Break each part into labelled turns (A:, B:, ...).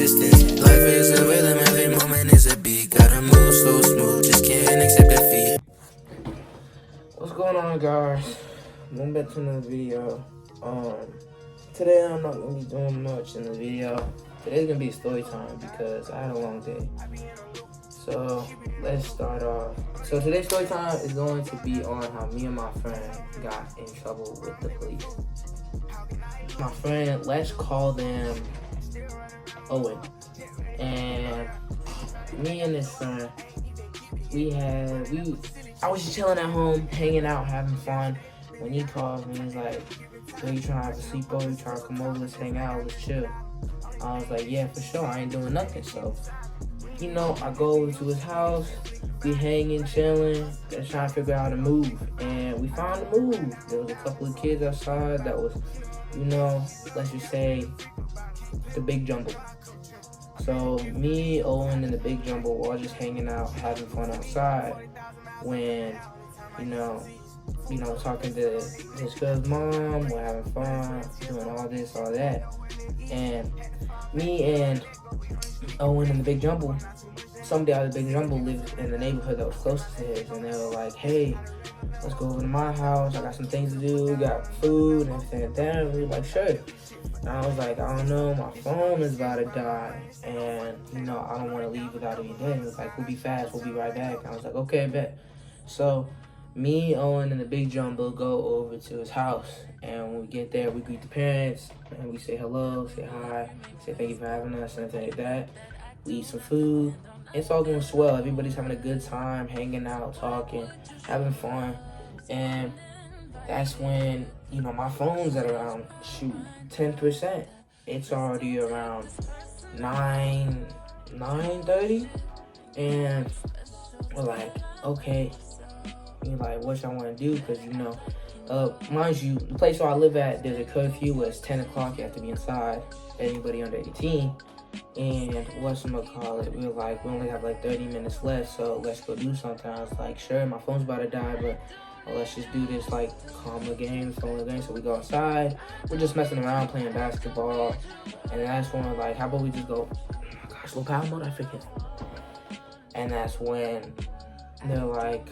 A: existence. Life is a rhythm, every moment is a beat. Gotta move so smooth, just can't accept defeat.
B: What's going on, guys? Going back to another video. Today I'm not gonna be doing much in the video. Today's gonna be a story time because I had a long day. So let's start off. So today's story time is going to be on how me and my friend got in trouble with the police. My friend, let's call them Owen. And me and this friend, I was just chilling at home, hanging out, having fun. When he calls me, he's like, "So you trying to have a sleepover? You trying to come over? Let's hang out, let's chill." I was like, "Yeah, for sure. I ain't doing nothing." So, I go over to his house. We hanging, chilling, just trying to figure out how to move. And we found a move. There was a couple of kids outside that was, let's just say, the big jumble. So me, Owen, and the big jumble were all just hanging out, having fun outside. When, talking to his girl's mom, we're having fun, doing all this, all that. And me and Owen and the big jumble, somebody out of the big jumble lived in the neighborhood that was closest to his, and they were like, "Hey, let's go over to my house. I got some things to do. We got food and everything like that." And we were like, "Sure." And I was like, "I don't know, my phone is about to die, and I don't want to leave without it being dead." And he was like, "We'll be fast. We'll be right back." And I was like, "Okay, bet." So me, Owen, and the big jumbo go over to his house, and when we get there, we greet the parents, and we say hello, say hi, say thank you for having us, and everything like that. We eat some food. It's all going swell. Everybody's having a good time, hanging out, talking, having fun. And that's when, my phone's at around, 10%. It's already around 9:30. And we're like, okay. You're like, what y'all want to do? Because, mind you, the place where I live at, there's a curfew where it's 10 o'clock. You have to be inside. Anybody under 18. And we were like, we only have like 30 minutes left, so let's go do something. I was like, sure, my phone's about to die, but let's just do this like calmer game. So we go outside. We're just messing around, playing basketball. And that's when we're like, how about we just go, oh my gosh, low power mode, I forget. And that's when they're like,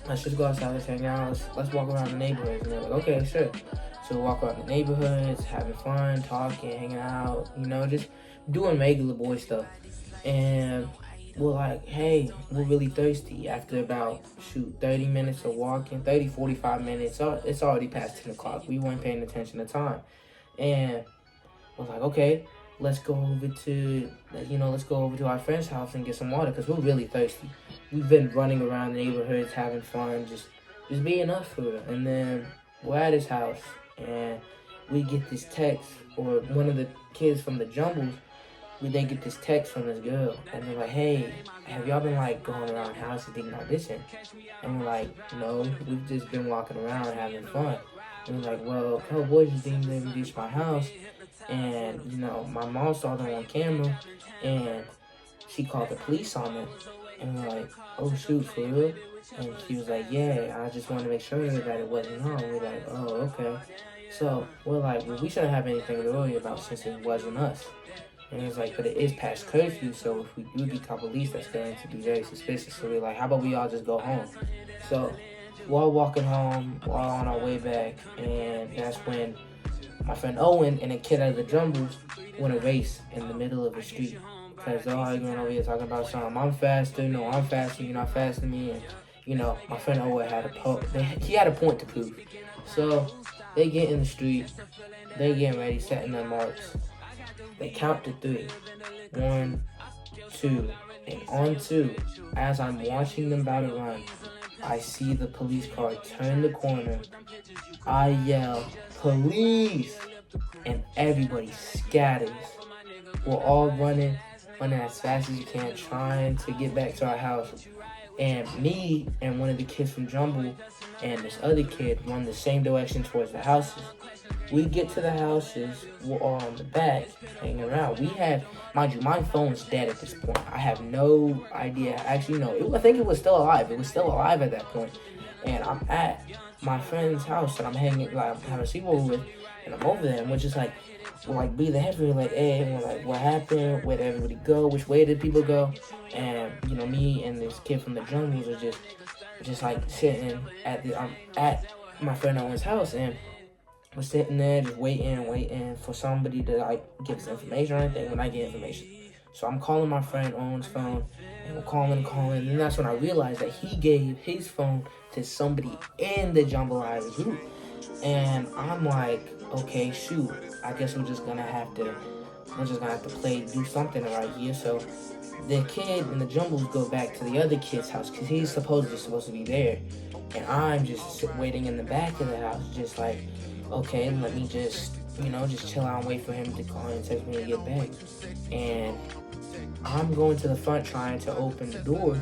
B: let's just go outside, let's hang out, let's walk around the neighborhoods. And they're like, okay, sure. So we walk around the neighborhoods, having fun, talking, hanging out, just doing regular boy stuff. And we're like, hey, we're really thirsty. After about, 30 minutes of walking, 45 minutes, it's already past 10 o'clock. We weren't paying attention to time. And we're like, okay, let's go over to our friend's house and get some water, because we're really thirsty. We've been running around the neighborhoods, having fun, just being us for real. And then we're at his house, and we get this text, or one of the kids from the jumbles, they get this text from this girl, and they're like, hey, have y'all been like going around the house and thinking about audition? And we're like, no, we've just been walking around having fun. And we're like, well, hell, boys, you think they reached my house? And, my mom saw them on camera, and she called the police on them. And we're like, oh, shoot, for real? And she was like, yeah, I just wanted to make sure that it wasn't her. And we're like, oh, okay. So we're like, well, we shouldn't have anything to worry about since it wasn't us. And it's like, but it is past curfew, so if we do get caught police, that's going to be very suspicious. So we're like, how about we all just go home? So we're all walking home, we're all on our way back, and that's when my friend Owen and a kid out of the jumbles won a race in the middle of the street. Because they're all arguing over here talking about something. I'm faster, no, I'm faster, you're not faster than me. And, my friend Owen had he had a point to prove. So they get in the street, they getting ready, setting their marks. They count to 3. 1, 2, and on 2, as I'm watching them about to run, I see the police car turn the corner. I yell, police! And everybody scatters. We're all running as fast as you can, trying to get back to our house. And me and one of the kids from Jumble and this other kid run the same direction towards the houses. We get to the houses, we're all on the back, hanging around. Mind you, my phone's dead at this point. I have no idea. Actually, no, I think it was still alive. It was still alive at that point. And I'm at my friend's house that I'm having a sleepover with, and I'm over there, and we're just like, will like breathe heavily, like, hey, and we're like, what happened? Where did everybody go? Which way did people go? And you know, me and this kid from the jungles are just like sitting at my friend Owen's house, and we're sitting there just waiting for somebody to like give us information or anything. When I get information, so I'm calling my friend Owen's phone, and we're calling, and that's when I realized that he gave his phone to somebody in the jambalaya group. And I'm like, okay, shoot, I guess we're just gonna have to do something right here. So the kid and the jumbles go back to the other kid's house because he's supposed to be there, and I'm just waiting in the back of the house, just like, okay, let me just chill out and wait for him to call and text me to get back. And I'm going to the front trying to open the door,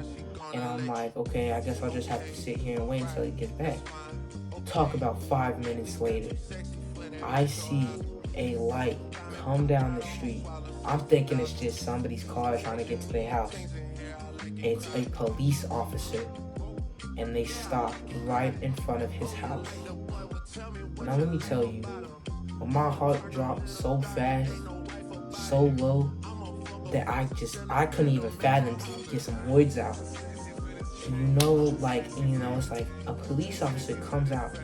B: and I'm like, okay, I guess I'll just have to sit here and wait until he gets back. Talk about 5 minutes later, I see a light come down the street. I'm thinking it's just somebody's car trying to get to their house. It's a police officer, and they stop right in front of his house. Now let me tell you, my heart dropped so fast, so low, that I couldn't even fathom to get some words out. It's like a police officer comes out,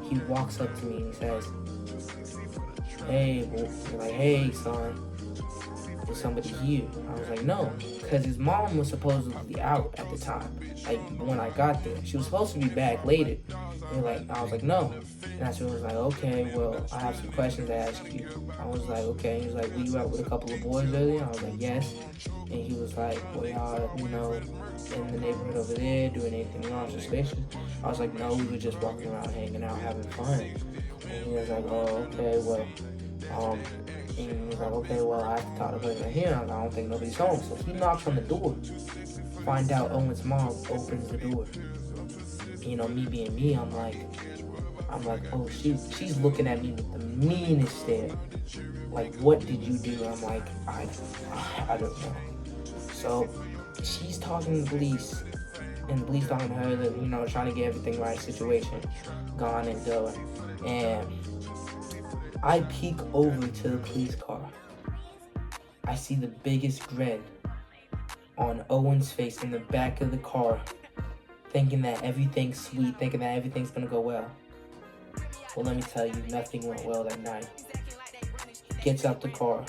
B: he walks up to me and he says, hey son, is somebody here? I was like, no, because his mom was supposedly out at the time, like when I got there. She was supposed to be back later. And I was like, no. And that's when he was like, okay, well, I have some questions to ask you. I was like, okay. He was like, were you out with a couple of boys earlier? I was like, yes. And he was like, well, y'all, in the neighborhood over there doing anything wrong, suspicious? I was like, no, we were just walking around, hanging out, having fun. And he was like, oh, okay, well, and he was like, okay, well, I have to talk to the person here. I don't think nobody's home. So he knocks on the door. Find out Owen's mom opens the door. Me being me, I'm like, oh shoot, she's looking at me with the meanest stare. Like, what did you do? I'm like, I don't know. So she's talking to the police, and the police talking to her that, trying to get everything right, situation gone and going. And I peek over to the police car. I see the biggest grin on Owen's face in the back of the car, thinking that everything's sweet, thinking that everything's gonna go well. Well, let me tell you, nothing went well that night. He gets out the car.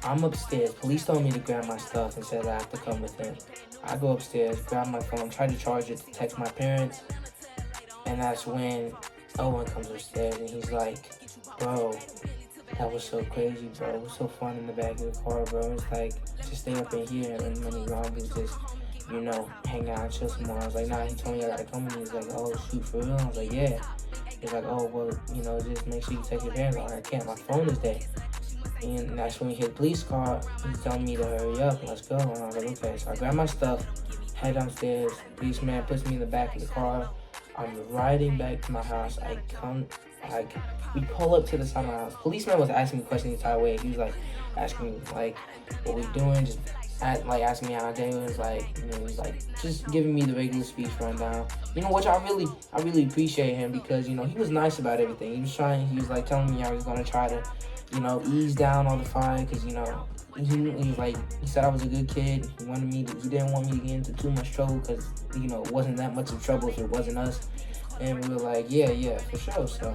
B: I'm upstairs. Police told me to grab my stuff and said I have to come with him. I go upstairs, grab my phone, try to charge it to text my parents, and that's when Owen comes upstairs and he's like, bro, that was so crazy, bro. It was so fun in the back of the car, bro. It's like, just stay up in here, and when he's gone, we just hang out and chill some more. I was like, nah, he told me I gotta come with me. He's like, oh, shoot, for real? I was like, yeah. He's like, oh, well, just make sure you take your parents. I can't, my phone is dead. And that's when we hit the police car. He's telling me to hurry up and let's go. And I was like, okay. So I grab my stuff, head downstairs. Policeman puts me in the back of the car. I'm riding back to my house. We pull up to the side of my house. Policeman was asking me questions the entire way. He was asking me what we doing, just asking me how my day was, he's just giving me the regular speech rundown. Which I really appreciate him, because he was nice about everything. He was telling me I was gonna try to, ease down on the fire, because he said I was a good kid. He didn't want me to get into too much trouble, because it wasn't that much of trouble if it wasn't us. And we were like, yeah, for sure. So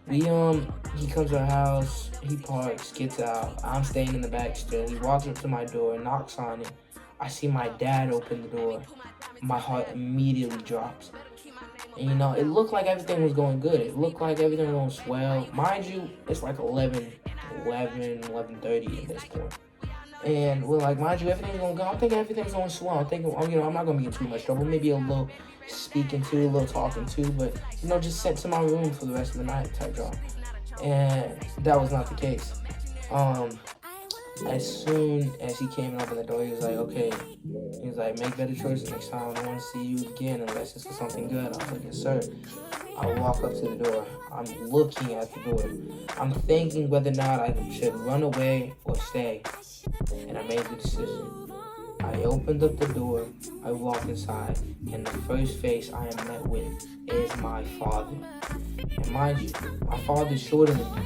B: he comes to our house, he parks, gets out. I'm staying in the back still. He walks up to my door, knocks on it. I see my dad open the door. My heart immediately drops. And it looked like everything was going good. It looked like everything was going swell. Mind you, it's like 11:30 at this point. And we're like, mind you, everything's going to go. I'm thinking everything's going swell. I'm thinking, I'm not going to be in too much trouble. Maybe a little speaking to, a little talking to, but, just sent to my room for the rest of the night type job. And that was not the case. As soon as he came and opened the door, he was like, okay. He was like, make better choices next time. I don't want to see you again unless it's for something good. I was like, yes, sir. I walk up to the door. I'm looking at the door. I'm thinking whether or not I should run away or stay. And I made the decision. I opened up the door, I walked inside, and the first face I am met with is my father. And mind you, my father's shorter than me.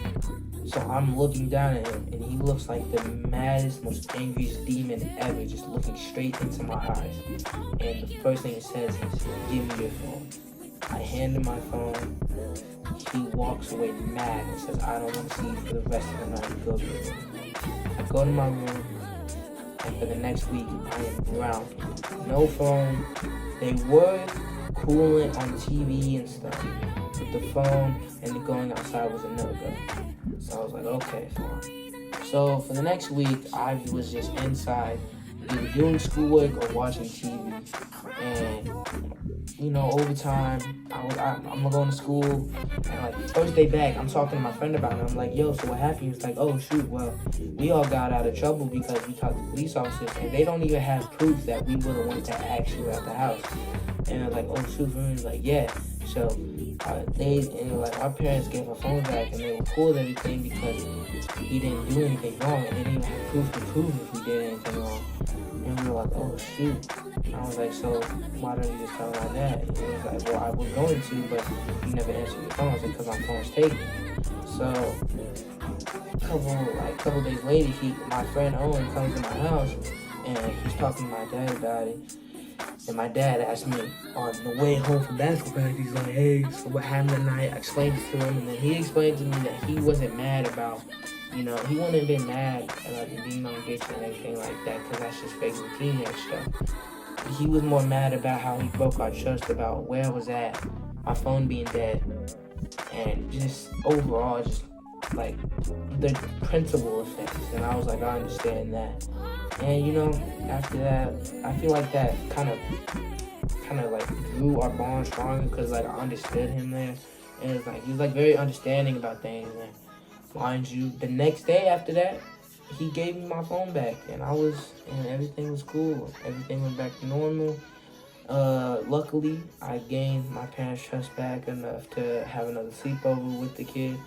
B: So I'm looking down at him, and he looks like the maddest, most angriest demon ever, just looking straight into my eyes. And the first thing it says is, "Give me your phone." I hand him my phone. He walks away mad and says, "I don't want to see you for the rest of the night. Go to your room." I go to my room, and for the next week, I am grounded. No phone. They were cooling on TV and stuff, but the phone and the going outside was a no-go. So I was like, okay, fine. So for the next week, I was just inside, either doing schoolwork or watching TV. And over time, I'm going to school, and like first day back, I'm talking to my friend about it. I'm like, yo, so what happened? He was like, oh shoot, well, we all got out of trouble because we talked to police officers, and they don't even have proof that we were the ones that actually were at the house. And I was like, oh shoot, he was like, yeah. So our parents gave our phone back, and they were cool with everything because we didn't do anything wrong, and they didn't even have proof to prove if we did anything wrong. And we were like, oh shoot. I was like, so why don't you just tell my dad? And he was like, well, I was going to, but you never answered your phone. I was like, because my phone was taken. So a couple days later, my friend Owen comes to my house, and he's talking to my dad about it. And my dad asked me on the way home from basketball practice, he's like, hey, so what happened tonight? I explained it to him, and then he explained to me that he wasn't mad about, he wouldn't have been mad about the being on addiction and everything like that, because that's just regular teenage stuff. He was more mad about how he broke our trust about where I was at, my phone being dead, and just overall, just like the principal effects. And I was like, I understand that. And after that, I feel like that kind of like grew our bond stronger because like I understood him there, and it's like he was like very understanding about things. And mind you, the next day after that, he gave me my phone back, and everything was cool. Everything went back to normal. Luckily, I gained my parents' trust back enough to have another sleepover with the kid,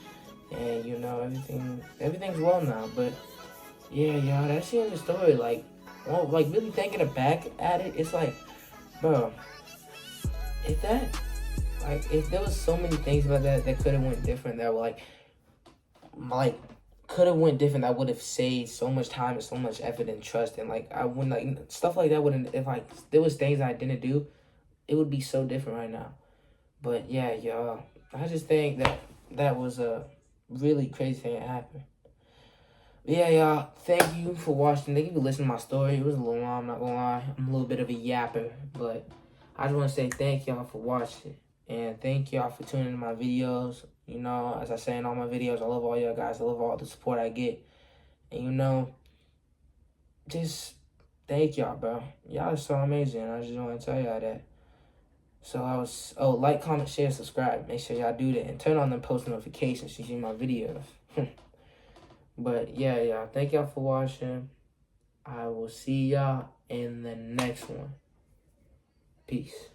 B: and everything's well now. But yeah, y'all, that's the end of the story. Like really thinking back at it, it's like, bro, if there was so many things about that could have went different, that were like could have went different, that would have saved so much time and so much effort and trust, and like I wouldn't stuff like that wouldn't, if there was things I didn't do, it would be so different right now. But yeah, y'all, I just think that was a really crazy thing that happened. But yeah, y'all, thank you for watching. Thank you for listening to my story. It was a little long, I'm not gonna lie. I'm a little bit of a yapper, but I just want to say thank y'all for watching, and thank y'all for tuning in my videos. As I say in all my videos, I love all y'all guys. I love all the support I get. And just thank y'all, bro. Y'all are so amazing. I just want to tell y'all that. So like, comment, share, subscribe. Make sure y'all do that. And turn on the post notifications to see my videos. But yeah, y'all, thank y'all for watching. I will see y'all in the next one. Peace.